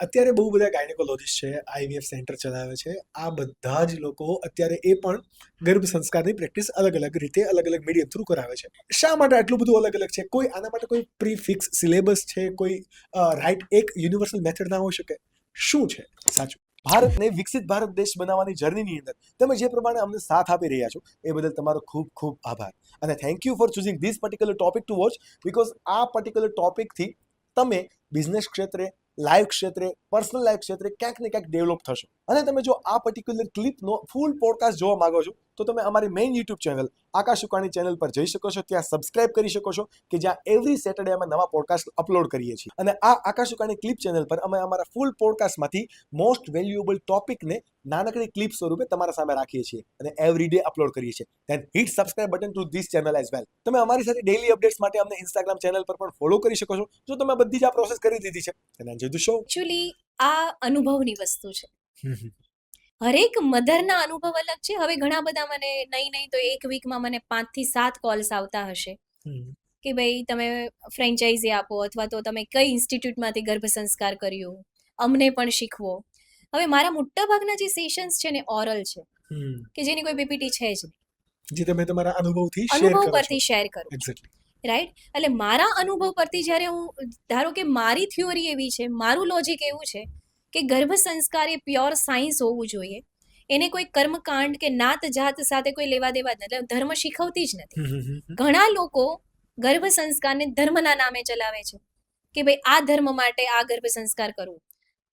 અત્યારે બહુ બધા ગાયનેકોલોજીસ્ટ છે, આઈવીએફ સેન્ટર ચલાવે છે. આ બધા જ લોકો અત્યારે એ પણ ગર્ભ સંસ્કારની પ્રેક્ટિસ અલગ અલગ રીતે અલગ અલગ મીડિયમ થ્રુ કરાવે છે. શા માટે આટલું બધું અલગ અલગ છે? કોઈ આના માટે કોઈ પ્રીફિક્સ સિલેબસ છે? કોઈ રાઈટ એક યુનિવર્સલ મેથડ ના હોઈ શકે? શું છે સાચું? ભારતને વિકસિત ભારત દેશ બનાવવાની જર્નીની અંદર તમે જે પ્રમાણે અમને સાથ આપી રહ્યા છો એ બદલ તમારો ખૂબ ખૂબ આભાર. અને thank you for choosing this particular topic two watch, because આ પર્ટિક્યુલર ટોપિકથી તમે બિઝનેસ ક્ષેત્રે, લાઈફ ક્ષેત્રે, પર્સનલ લાઈફ ક્ષેત્રે ક્યાંક ને ક્યાંક ડેવલપ થશો. અને તમે જો આ પર્ટિક્યુલર ક્લિપનો ફૂલ પોડકાસ્ટ જોવા માંગો છો તો તમે અમારી મેઇન યુટ્યુબ ચેનલ આકાશ ઉકાણી ચેનલ પર જઈ શકો છો. ત્યાં સબસ્ક્રાઇબ કરી શકો છો કે જ્યાં એવરી સેટરડે અમે નવા પોડકાસ્ટ અપલોડ કરીએ છીએ. અને આ આકાશ ઉકાણી ક્લિપ ચેનલ પર અમે અમારા ફૂલ પોડકાસ્ટમાંથી મોસ્ટ વેલ્યુએબલ ટોપિકને નાનકડી ક્લિપ સ્વરૂપે તમારા સામે રાખીએ છીએ અને એવરી ડે અપલોડ કરીએ છીએ. Then hit subscribe button to this channel as well. તમે અમારી સાથે ડેઇલી અપડેટ્સ માટે અમને ઇન્સ્ટાગ્રામ ચેનલ પર પણ ફોલો કરી શકો છો જો તમે બધી જ આ પ્રોસેસ કરી દીધી છે. અને એન્જોય ધ શો. એકચ્યુઅલી આ અનુભવની વસ્તુ છે. હરેક મધરના અનુભવ અલગ છે. હવે ઘણા બધા મને નહીં તો એક વીકમાં મને 5 થી 7 કોલ્સ આવતા હશે કે ભાઈ તમે ફ્રેન્ચાઇઝી આપો અથવા તો તમે કઈ ઇન્સ્ટિટ્યૂટમાંથી ગર્ભ સંસ્કાર કર્યું, અમને પણ શીખવો. હવે મારા મોટા ભાગના જે સેશન્સ છે ને ઓરલ છે કે જેની કોઈ પીપીટી છે જ નહીં, જે તમે તમારા અનુભવથી શેર અનુભવ કરો છો. પરથી શેર કરું છું. એક્ઝેક્ટલી. રાઈટ? એટલે મારા અનુભવ પરથી જ્યારે હું ધારો કે મારી થિયોરી એવી છે, મારું લોજિક એવું છે કે ગર્ભ સંસ્કાર એ પ્યોર સાયન્સ હોવું જોઈએ. એને કોઈ કર્મકાંડ કે નાત જાત સાથે કોઈ લેવા દેવા નથી, ધર્મ શીખવતી જ નથી. ઘણા લોકો ગર્ભ સંસ્કારને ધર્મના નામે ચલાવે છે કે ભાઈ આ ધર્મ માટે આ ગર્ભ સંસ્કાર કરવું.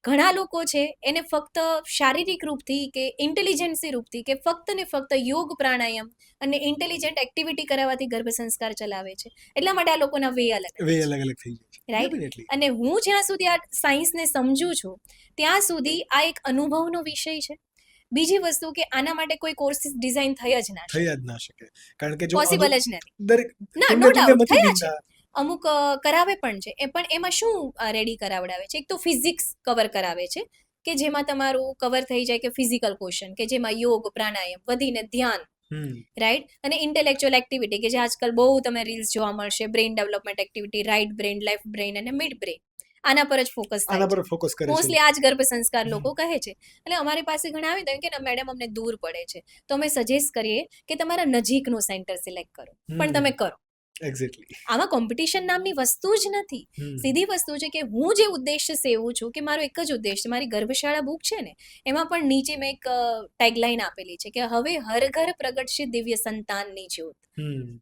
ઘણા લોકો છે એને ફક્ત શારીરિક રૂપથી કે ઇન્ટેલિજન્સી રૂપથી કે ફક્ત ને ફક્ત યોગ પ્રાણાયામ અને ઇન્ટેલિજન્ટ એક્ટિવિટી કરાવવાથી ગર્ભ સંસ્કાર ચલાવે છે. એટલા માટે આ લોકોના વે અલગ વે અલગ અલગ થઈ જાય છે. રાઈટ? Definitely. અને હું જ્યાં સુધી આ સાયન્સને સમજું છું ત્યાં સુધી આ એક અનુભવનો વિષય છે. બીજી વસ્તુ કે આના માટે કોઈ કોર્સિસ ડિઝાઇન થઈ જ ના થઈ જ ના શકે. કારણ કે જો પોસિબલ જ નથી. દરેક ના, ટીમને નો ટીમને ડાઉટ મતી થયા છે. દીધા. અમુક કરાવે પણ છે. એ પણ એમાં શું રેડી કરાવડાવે છે? એક તો ફિઝિક્સ કવર કરાવે છે કે જેમાં તમારું કવર થઈ જાય કે ફિઝિકલ ક્વેશ્ચન કે જેમાં યોગ પ્રાણાયામ વધીને ધ્યાન, રાઈટ? અને ઇન્ટેલેક્ચ્યુઅલ એક્ટિવિટી કે જે આજકાલ બહુ તમે રીલ્સ જોવા મળશે, brain development activity, right brain, left brain અને મિડ બ્રેઇન. આના પર જ ફોકસ થાય આના છે. પર ફોકસ કરે છે. મોસ્ટલી આ જ ગર્ભ સંસ્કાર લોકો કહે છે. એટલે અમારી પાસે ઘણા આવે તો કે મેડમ અમને દૂર પડે છે, તો અમે સજેસ્ટ કરીએ કે તમારા નજીકનું સેન્ટર સિલેક્ટ કરો. પણ તમે કરો. એક્ઝેક્ટલી. આમાં કોમ્પિટિશન નામની વસ્તુ જ નથી. સીધી વસ્તુ છે કે હું જે ઉદ્દેશ્ય સેવું છું કે મારો એક જ ઉદ્દેશ છે. મારી ગર્ભશાળા બુક છે ને એમાં પણ નીચે મેં એક ટેગલાઈન આપેલી છે કે હવે હર ઘર પ્રગટશે દિવ્ય સંતાનની જ્યોત.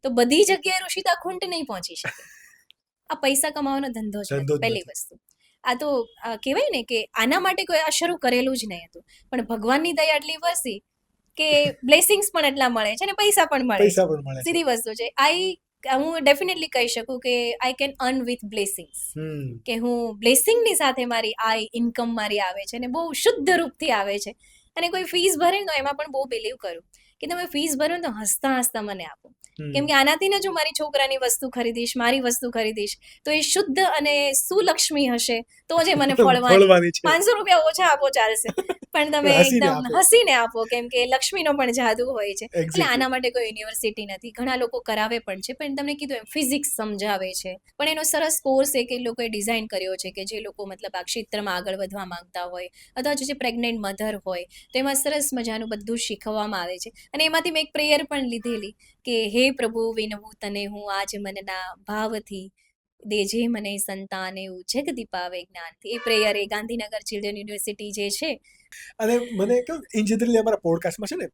તો બધી જગ્યાએ ઋષિતા ખૂંટ નહીં પહોંચી શકે. આ પૈસા કમાવાનો ધંધો જ ધંધો નથી. જ પહેલી નથી. વસ્તુ આ તો કહેવાય ને કે આના માટે કોઈ આ શરૂ કરેલું જ નહીં હતું, પણ ભગવાનની દયા એટલી વરસી કે બ્લેસિંગ્સ પણ એટલા મળે છે અને પૈસા પણ મળે છે. પૈસા પણ મળે છે. સીધી વસ્તુ છે. હું ડેફિનેટલી કહી શકું કે I can earn with blessings, કે હું બ્લેસિંગની સાથે મારી ઇન્કમ મારી આવે છે અને બહુ શુદ્ધ રૂપથી આવે છે. અને કોઈ ફીસ ભરે ને તો એમાં પણ બહુ બિલીવ કરું કે તમે ફીસ ભરો ને તો હસતા હસતા મને આપો. કેમ કે આનાથી ને જો મારી છોકરાની વસ્તુ ખરીદીશ, મારી વસ્તુ ખરીદીશ તો એ શુદ્ધ અને સુલક્ષ્મી હશે તો જ એ મને ફળવાની. 500 રૂપિયા ઓછા આપો ચાલશે, પણ તમે એકદમ હસીને આપો, કેમ કે લક્ષ્મીનો પણ જાદુ હોય છે. એટલે આના માટે કોઈ યુનિવર્સિટી નથી. ઘણા લોકો કરાવે પણ છે, પણ તમને કીધું એમ ફિઝિક્સ સમજાવે છે. પણ એનો સરસ કોર્સ એક એ લોકોએ ડિઝાઇન કર્યો છે કે જે લોકો મતલબ આ ક્ષેત્રમાં આગળ વધવા માંગતા હોય અથવા જે પ્રેગ્નેન્ટ મધર હોય તો એમાં સરસ મજાનું બધું શીખવવામાં આવે છે. અને એમાંથી મેં એક પ્રેયર પણ લીધેલી કે હે પ્રભુ વિનવું તને હું આજ મનના ભાવથી, દેજે મને સંતાન એવું જગદી પાવે જ્ઞાનથી. એ પ્રેયર એ ગાંધીનગર ચિલ્ડ્રન યુનિવર્સિટી જે છે. અને મને કેવું ઇન જનરલી અમારા પોડકાસ્ટમાં છે ને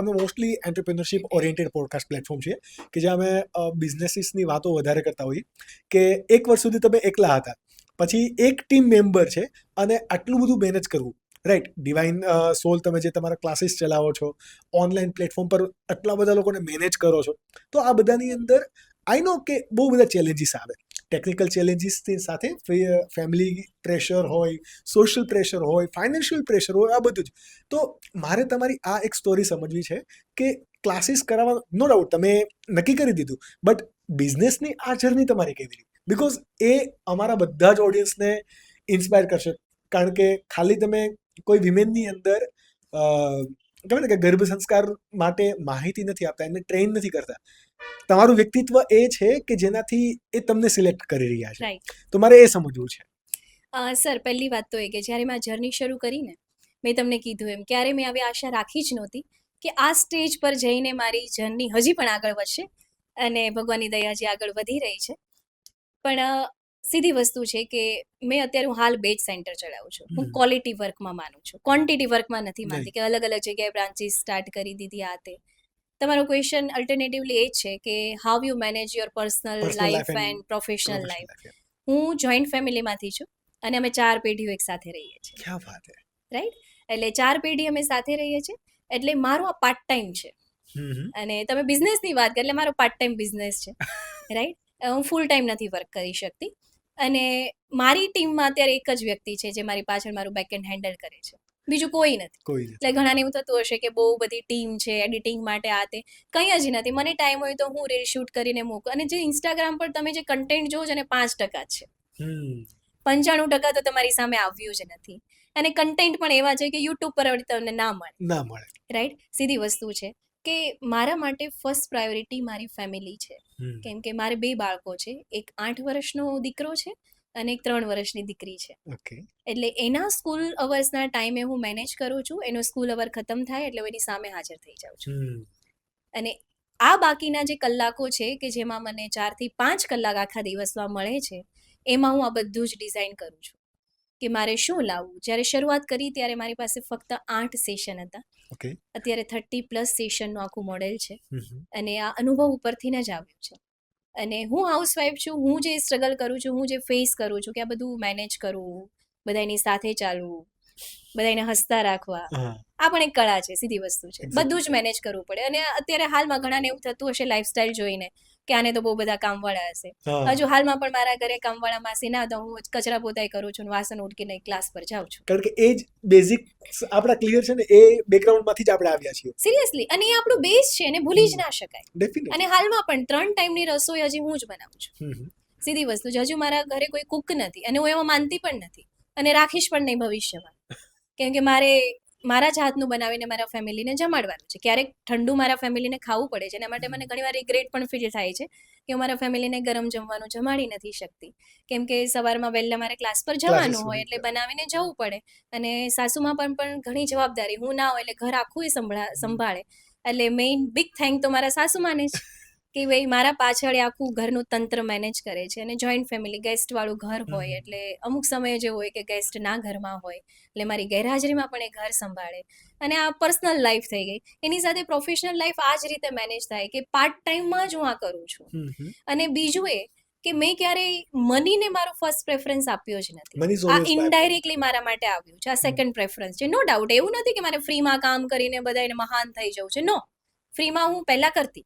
અમે mostly entrepreneurship oriented podcast platform છે કે જ્યાં અમે બિઝનેસીસની વાતો વધારે કરતા હોઈએ કે એક વર્ષ સુધી તમે એકલા હતા, પછી એક ટીમ મેમ્બર છે અને આટલું બધું મેનેજ કરવું, રાઈટ? ડિવાઇન સોલ તમે જે તમારા ક્લાસીસ ચલાવો છો, ઓનલાઈન પ્લેટફોર્મ પર આટલા બધા લોકોને મેનેજ કરો છો, તો આ બધાની અંદર આઈ નો કે બહુ બધા ચેલેન્જીસ આવે. ટેકનિકલ ચેલેન્જીસની સાથે ફેમિલી પ્રેશર હોય, સોશિયલ પ્રેશર હોય, ફાઇનાન્શિયલ પ્રેશર હોય, આ બધું જ. તો મારે તમારી આ એક સ્ટોરી સમજવી છે કે ક્લાસીસ કરાવવા, નો ડાઉટ તમે નક્કી કરી દીધું, બટ બિઝનેસની આ જર્ની તમારી કેવી રહી? બિકોઝ એ અમારા બધા જ ઓડિયન્સને ઇન્સ્પાયર કરશે. કારણ કે ખાલી તમે કોઈ વિમેનની અંદર કહેવાય ને કે ગર્ભ સંસ્કાર માટે માહિતી નથી આપતા, એમને ટ્રેન નથી કરતા. તમારું વ્યક્તિત્વ એ છે કે જેનાથી એ તમને સિલેક્ટ કરી રહ્યા છે. તો મારે એ સમજવું છે. સર પહેલી વાત તો એ કે જ્યારે મેં આ જર્ની શરૂ કરીને મેં તમને કીધું એમ ક્યારે મેં આવી આશા રાખી જ નહોતી કે આ સ્ટેજ પર જઈને મારી જર્ની હજી પણ આગળ વધશે અને ભગવાનની દયાજી આગળ વધી રહી છે પણ સીધી વસ્તુ છે કે મેં અત્યારે હું હાલ બેચ સેન્ટર ચલાવું છું હું ક્વોલિટી વર્કમાં માનું છું ક્વોન્ટિટી વર્કમાં નથી માનતી કે અલગ અલગ જગ્યાએ બ્રાન્ચીસ સ્ટાર્ટ કરી દીધી આ તે તમારો ક્વેશ્ચન અલ્ટરનેટિવલી એ છે કે how you manage your personal life and professional life હું જોઈન્ટ ફેમિલીમાંથી છું અને અમે 4 પેઢીઓ એક સાથે રહીએ છીએ ક્યાં વાત હે રાઈટ એટલે 4 પેઢી અમે સાથે રહીએ છીએ એટલે મારું આ પાર્ટ ટાઈમ છે અને તમે બિઝનેસની વાત કરી એટલે મારો પાર્ટ ટાઈમ બિઝનેસ છે રાઈટ હું ફૂલ ટાઈમ નથી વર્ક કરી શકતી અને મારી ટીમમાં અત્યારે એક જ વ્યક્તિ છે જે મારી પાછળ મારું બેકએન્ડ હેન્ડલ કરે છે બીજું કોઈ નથી એટલે ઘણાને એવું થતું હશે કે બહુ બધી ટીમ છે એડિટિંગ માટે આ તે કંઈ જ નથી મને ટાઈમ હોય તો હું રીલ શૂટ કરીને મૂકું અને જે ઇન્સ્ટાગ્રામ પર તમે જે કન્ટેન્ટ જોવો છો ને 5% જ છે 95% તો તમારી સામે આવ્યું જ નથી અને કન્ટેન્ટ પણ એવા છે કે યુટ્યુબ પર તમને ના મળે રાઈટ સીધી વસ્તુ છે કે મારા માટે ફર્સ્ટ પ્રાયોરિટી મારી ફેમિલી છે કેમ કે મારે 2 બાળકો છે એક 8 વર્ષનો દીકરો છે અને એક 3 વર્ષની દીકરી છે એટલે એના સ્કૂલ અવર્સના ટાઈમે હું મેનેજ કરું છું એનો સ્કૂલ અવર ખતમ થાય એટલે હું એની સામે હાજર થઈ જાઉં છું અને આ બાકીના જે કલાકો છે કે જેમાં મને 4 થી 5 કલાક આખા દિવસમાં મળે છે એમાં હું આ બધું જ ડિઝાઇન કરું છું કે મારે શું લાવવું જ્યારે શરૂઆત કરી ત્યારે મારી પાસે ફક્ત 8 સેશન હતા અત્યારે 30+ સેશનનું આખું મોડેલ છે અને આ અનુભવ ઉપરથી જ આવ્યું છે અને હું હાઉસવાઈફ છું હું જે સ્ટ્રગલ કરું છું હું જે ફેસ કરું છું કે આ બધું મેનેજ કરવું બધાની સાથે ચાલવું બધાને હસતા રાખવા આ પણ એક કળા છે સીધી વસ્તુ છે બધું જ મેનેજ કરવું પડે અને અત્યારે હાલમાં ઘણાને એવું થતું હશે લાઈફસ્ટાઈલ જોઈને કે આને તો બહુ બધા કામવાળા હશે હજુ હાલમાં પણ મારા ઘરે કામવાળા માસી ના તો હું કચરા પોતાય કરું છું વાસણ ઉટકીને ક્લાસ પર જાઉં છું કારણ કે એ જ બેઝિક આપણા ક્લિયર છે ને એ બેકગ્રાઉન્ડમાંથી જ આપણે આવ્યા છીએ સિરિયસલી અને એ આપણું બેઝ છે અને ભૂલી જ ના શકાય અને હાલમાં પણ 3 ટાઈમની રસોઈ હજી હું જ બનાવું છું સીધી વસ્તુ છે હજુ મારા ઘરે કોઈ કુક નથી અને હું એમાં માનતી પણ નથી અને રાખીશ પણ નહીં ભવિષ્યમાં કેમ કે મારે મારા જ હાથનું બનાવીને મારા ફેમિલીને જમાડવાનું છે ક્યારેક ઠંડુ મારા ફેમિલીને ખાવું પડે છે એના માટે મને ઘણીવાર રિગ્રેટ પણ ફીલ થાય છે કે હું મારા ફેમિલીને ગરમ જમવાનું જમાડી નથી શકતી કેમ કે સવારમાં વહેલા મારે ક્લાસ પર જવાનું હોય એટલે બનાવીને જવું પડે અને સાસુમાં પણ ઘણી જવાબદારી હું ના હોય એટલે ઘર આખું સંભાળે એટલે મેઇન બિગ થેન્ક તો મારા સાસુમાને જ કે ભાઈ મારા પાછળ આખું ઘરનું તંત્ર મેનેજ કરે છે અને જોઈન્ટ ફેમિલી ગેસ્ટ વાળું ઘર હોય એટલે અમુક સમયે જે હોય કે ગેસ્ટ ના ઘરમાં હોય એટલે મારી ગેરહાજરીમાં પણ એ ઘર સંભાળે અને આ પર્સનલ લાઈફ થઈ ગઈ એની સાથે પ્રોફેશનલ લાઈફ આ જ રીતે મેનેજ થાય કે પાર્ટ ટાઈમમાં જ હું આ કરું છું અને બીજું એ કે મેં ક્યારેય મનીને મારો ફર્સ્ટ પ્રેફરન્સ આપ્યો જ નથી આ ઇનડાયરેક્ટલી મારા માટે આવ્યું છે આ સેકન્ડ પ્રેફરન્સ છે નો ડાઉટ એવું નથી કે મારે ફ્રીમાં કામ કરીને બધાને મહાન થઈ જવું છે નો ફ્રીમાં હું પહેલા કરતી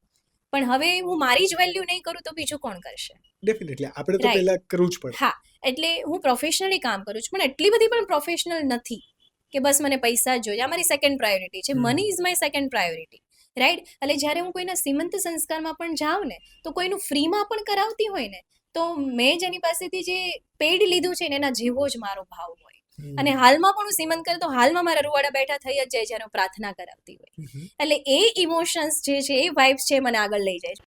પણ હવે હું મારી જ વેલ્યુ નહીં કરું તો બીજું કોણ કરશે ડેફિનેટલી આપણે તો પહેલા કરવું જ પડે હા એટલે હું પ્રોફેશનલી કામ કરું છું પણ એટલી બધી પણ પ્રોફેશનલ નથી કે બસ મને પૈસા જ જોઈએ આ મારી સેકન્ડ પ્રાયોરિટી છે money is my second priority right એટલે જ્યારે હું કોઈના સીમંત સંસ્કારમાં પણ જાઉં ને તો કોઈનું ફ્રીમાં પણ કરાવતી હોય ને તો મેં જેની પાસેથી જે પેડ લીધું છે ને એના જેવો જ મારો ભાવ હોય અને હાલમાં પણ હું સીમંત કરું તો હાલમાં મારા રૂવાડા બેઠા થઈ જ જાય જ્યારે હું પ્રાર્થના કરાવતી હોય એટલે એ ઇમોશન્સ જે છે એ વાઇબ્સ છે મને આગળ લઈ જાય છે